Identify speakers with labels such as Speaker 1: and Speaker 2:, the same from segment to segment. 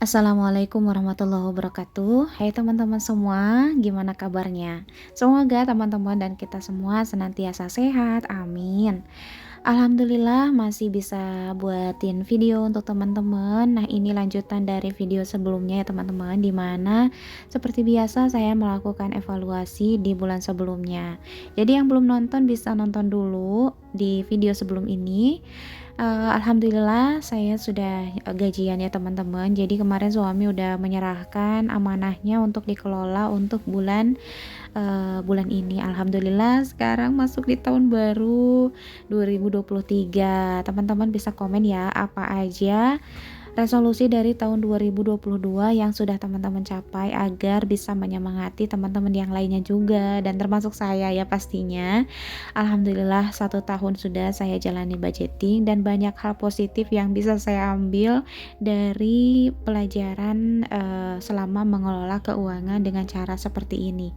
Speaker 1: Assalamualaikum warahmatullahi wabarakatuh. Hai teman-teman semua, gimana kabarnya? Semoga teman-teman dan kita semua senantiasa sehat, amin. Alhamdulillah masih bisa buatin video untuk teman-teman. Nah, ini lanjutan dari video sebelumnya ya teman-teman, di mana seperti biasa saya melakukan evaluasi di bulan sebelumnya. Jadi yang belum nonton bisa nonton dulu di video sebelum ini. Alhamdulillah saya sudah, gajian ya teman-teman. Jadi kemarin suami udah menyerahkan amanahnya untuk dikelola untuk bulan ini. Alhamdulillah sekarang masuk di tahun baru 2023. Teman-teman bisa komen ya, apa aja resolusi dari tahun 2022 yang sudah teman-teman capai agar bisa menyemangati teman-teman yang lainnya juga dan termasuk saya ya pastinya. Alhamdulillah 1 tahun sudah saya jalani budgeting dan banyak hal positif yang bisa saya ambil dari pelajaran selama mengelola keuangan dengan cara seperti ini.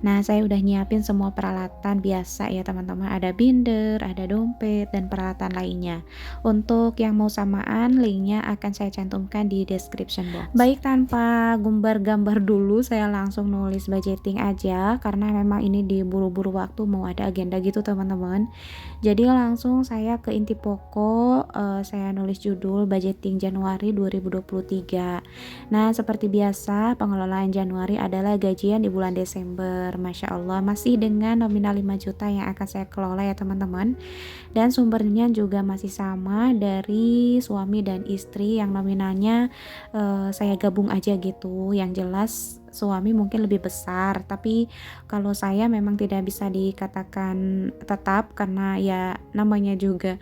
Speaker 1: Nah, saya udah nyiapin semua peralatan biasa ya teman-teman, ada binder, ada dompet, dan peralatan lainnya. Untuk yang mau samaan, linknya akan saya cantumkan di description box. Baik, tanpa gambar-gambar dulu, saya langsung nulis budgeting aja, karena memang ini diburu-buru waktu mau ada agenda gitu teman-teman. Jadi langsung saya ke inti pokok, saya nulis judul budgeting Januari 2023. Nah, seperti biasa, pengelolaan Januari adalah gajian di bulan Desember. Masya Allah, masih dengan nominal 5 juta yang akan saya kelola ya teman-teman. Dan sumbernya juga masih sama dari suami dan istri yang nominalnya saya gabung aja gitu. Yang jelas suami mungkin lebih besar, tapi kalau saya memang tidak bisa dikatakan tetap karena ya namanya juga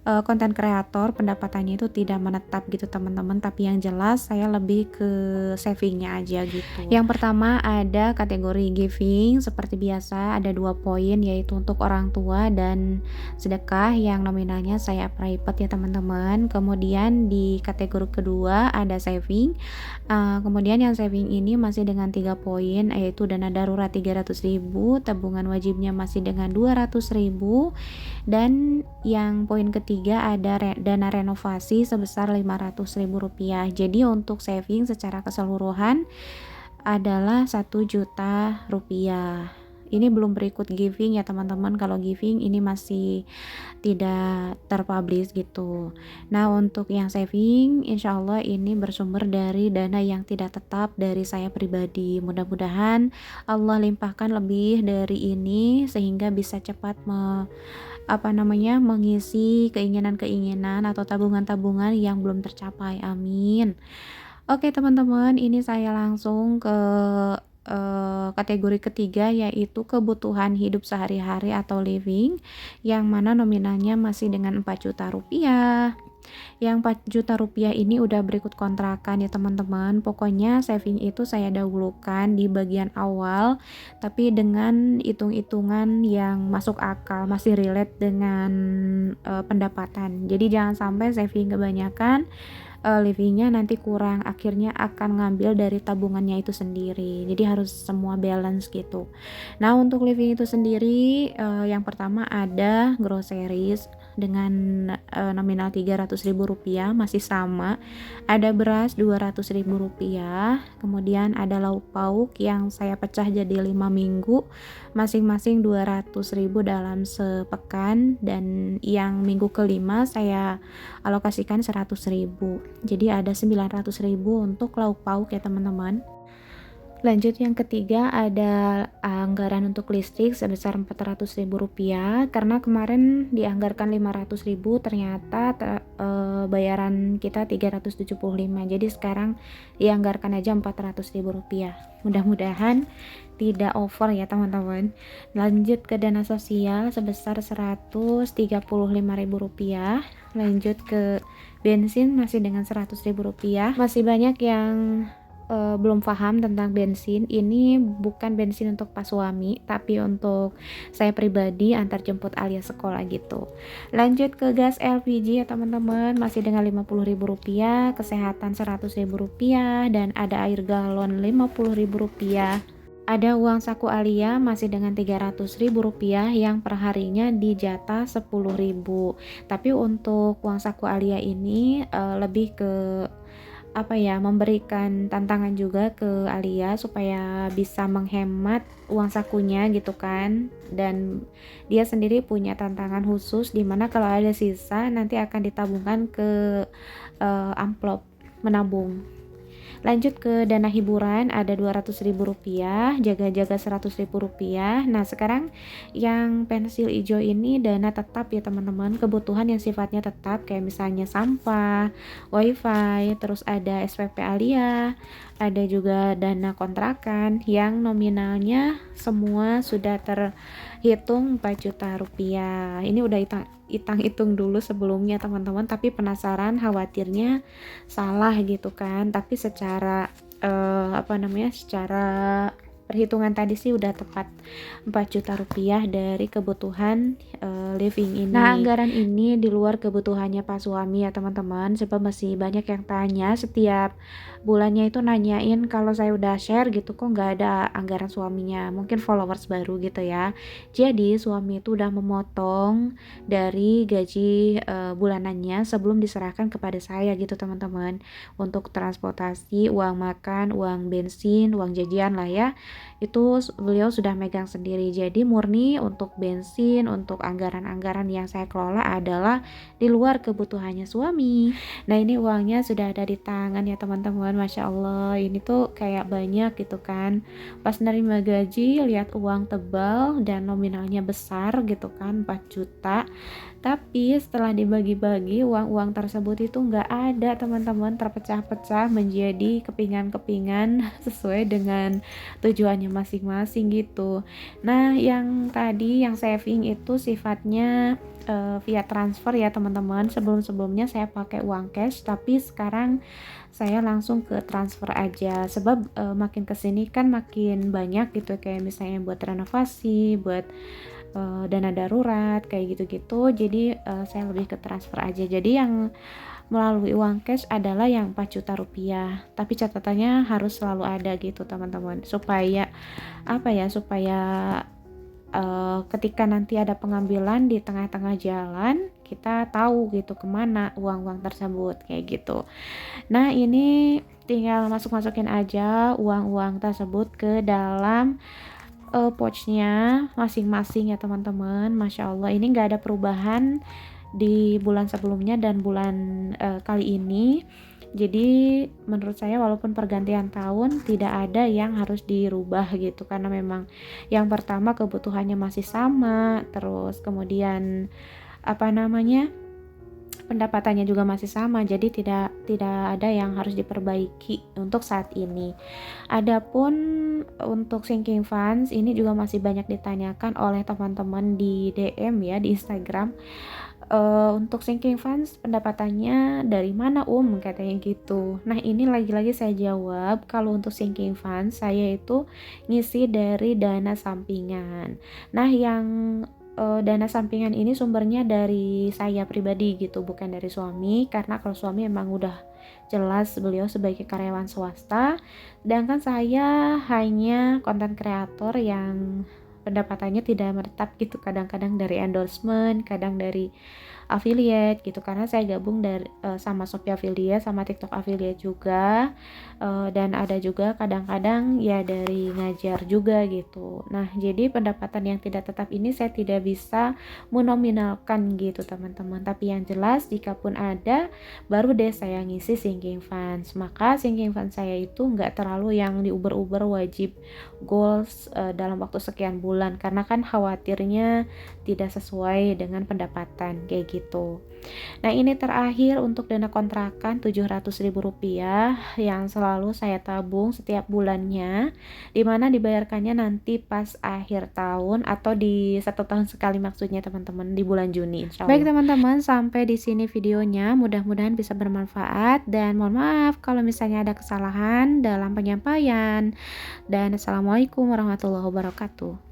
Speaker 1: konten kreator, pendapatannya itu tidak menetap gitu teman-teman, tapi yang jelas saya lebih ke savingnya aja gitu. Yang pertama ada kategori giving, seperti biasa ada 2 poin, yaitu untuk orang tua dan sedekah yang nominalnya saya private ya teman-teman. Kemudian di kategori kedua ada saving. Kemudian yang saving ini masih dengan 3 poin, yaitu dana darurat 300.000, tabungan wajibnya masih dengan 200.000, dan yang poin ketiga ada dana renovasi sebesar Rp500.000. Jadi untuk saving secara keseluruhan adalah 1 juta rupiah. Ini belum berikut giving ya teman-teman. Kalau giving ini masih tidak terpublish gitu. Nah, untuk yang saving insya Allah ini bersumber dari dana yang tidak tetap dari saya pribadi. Mudah-mudahan Allah limpahkan lebih dari ini sehingga bisa cepat mengisi keinginan-keinginan atau tabungan-tabungan yang belum tercapai. Amin. Oke teman-teman, ini saya langsung ke kategori ketiga, yaitu kebutuhan hidup sehari-hari atau living, yang mana nominalnya masih dengan 4 juta rupiah. Yang 4 juta rupiah ini udah berikut kontrakan ya teman-teman. Pokoknya saving itu saya dahulukan di bagian awal, tapi dengan hitung-hitungan yang masuk akal, masih relate dengan pendapatan. Jadi jangan sampai saving kebanyakan, livingnya nanti kurang, akhirnya akan ngambil dari tabungannya itu sendiri. Jadi harus semua balance gitu. Nah, untuk living itu sendiri, yang pertama ada groceries dengan nominal Rp300.000, masih sama. Ada beras Rp200.000, kemudian ada lauk pauk yang saya pecah jadi 5 minggu, masing-masing Rp200.000 dalam sepekan, dan yang minggu kelima saya alokasikan 100.000. Jadi ada 900.000 untuk lauk pauk ya teman-teman. Lanjut yang ketiga ada anggaran untuk listrik sebesar Rp400.000, karena kemarin dianggarkan 500.000, ternyata bayaran kita 375, jadi sekarang dianggarkan aja Rp400.000. Mudah-mudahan tidak over ya teman-teman. Lanjut ke dana sosial sebesar Rp135.000. Lanjut ke bensin masih dengan Rp100.000. Masih banyak yang belum paham tentang bensin. Ini bukan bensin untuk pas suami, tapi untuk saya pribadi antar jemput alias sekolah gitu. Lanjut ke gas LPG ya teman-teman, masih dengan Rp50.000, kesehatan Rp100.000, dan ada air galon Rp50.000. Ada uang saku Alia masih dengan Rp300.000 yang perharinya dijatah Rp10.000. Tapi untuk uang saku Alia ini lebih ke apa ya, memberikan tantangan juga ke Alia supaya bisa menghemat uang sakunya gitu kan. Dan dia sendiri punya tantangan khusus di mana kalau ada sisa nanti akan ditabungkan ke amplop menabung. Lanjut ke dana hiburan ada Rp200.000, jaga-jaga Rp100.000. Nah, sekarang yang pensil hijau ini dana tetap ya teman-teman, kebutuhan yang sifatnya tetap kayak misalnya sampah, wifi, terus ada SPP Alia, ada juga dana kontrakan yang nominalnya semua sudah terhitung Rp4 juta. Ini udah hitung dulu sebelumnya teman-teman, tapi penasaran khawatirnya salah gitu kan, tapi secara secara perhitungan tadi sih udah tepat Rp4 juta dari kebutuhan living ini. Nah, anggaran ini di luar kebutuhannya Pak suami ya teman-teman, sebab masih banyak yang tanya setiap bulannya itu nanyain kalau saya udah share gitu kok nggak ada anggaran suaminya, mungkin followers baru gitu ya. Jadi suami itu udah memotong dari gaji bulanannya sebelum diserahkan kepada saya gitu teman-teman, untuk transportasi, uang makan, uang bensin, uang jajan lah ya, itu beliau sudah megang sendiri. Jadi murni untuk bensin, untuk anggaran-anggaran yang saya kelola adalah di luar kebutuhannya suami. Nah, ini uangnya sudah ada di tangan ya teman-teman, Masya Allah, ini tuh kayak banyak gitu kan. Pas nerima gaji lihat uang tebal dan nominalnya besar gitu kan, 4 juta. Tapi setelah dibagi-bagi uang-uang tersebut itu nggak ada teman-teman, terpecah-pecah menjadi kepingan-kepingan sesuai dengan tujuannya masing-masing gitu. Nah, yang tadi yang saving itu sifatnya via transfer ya teman-teman. Sebelum-sebelumnya saya pakai uang cash, tapi sekarang saya langsung ke transfer aja sebab makin kesini kan makin banyak gitu, kayak misalnya buat renovasi, buat dana darurat kayak gitu-gitu. Jadi saya lebih ke transfer aja. Jadi yang melalui uang cash adalah yang Rp4 juta, tapi catatannya harus selalu ada gitu teman-teman, supaya supaya ketika nanti ada pengambilan di tengah-tengah jalan kita tahu gitu kemana uang-uang tersebut kayak gitu. Nah, ini tinggal masukin aja uang-uang tersebut ke dalam pouchnya masing-masing ya teman-teman. Masya Allah, ini nggak ada perubahan di bulan sebelumnya dan bulan kali ini. Jadi menurut saya walaupun pergantian tahun tidak ada yang harus dirubah gitu, karena memang yang pertama kebutuhannya masih sama, terus kemudian pendapatannya juga masih sama, jadi tidak ada yang harus diperbaiki untuk saat ini. Adapun untuk sinking funds ini juga masih banyak ditanyakan oleh teman-teman di DM ya di Instagram. Untuk sinking funds pendapatannya dari mana katanya gitu. Nah, ini lagi-lagi saya jawab kalau untuk sinking funds saya itu ngisi dari dana sampingan. Nah, yang dana sampingan ini sumbernya dari saya pribadi gitu, bukan dari suami, karena kalau suami emang udah jelas beliau sebagai karyawan swasta, sedangkan saya hanya konten kreator yang pendapatannya tidak menetap gitu, kadang-kadang dari endorsement, kadang dari affiliate gitu, karena saya gabung dari sama Shopee affiliate, sama TikTok affiliate juga, dan ada juga kadang-kadang ya dari ngajar juga gitu. Nah, jadi pendapatan yang tidak tetap ini saya tidak bisa menominalkan gitu teman-teman, tapi yang jelas jika pun ada baru deh saya ngisi sinking funds. Maka sinking funds saya itu nggak terlalu yang diuber-uber wajib goals dalam waktu sekian bulan, karena kan khawatirnya tidak sesuai dengan pendapatan kayak gitu. Nah, ini terakhir untuk dana kontrakan Rp700.000 yang selalu saya tabung setiap bulannya, dimana dibayarkannya nanti pas akhir tahun atau di 1 tahun sekali, maksudnya teman-teman, di bulan Juni insya Allah. Baik teman-teman, sampai di sini videonya, mudah-mudahan bisa bermanfaat dan mohon maaf kalau misalnya ada kesalahan dalam penyampaian, dan assalamualaikum warahmatullahi wabarakatuh.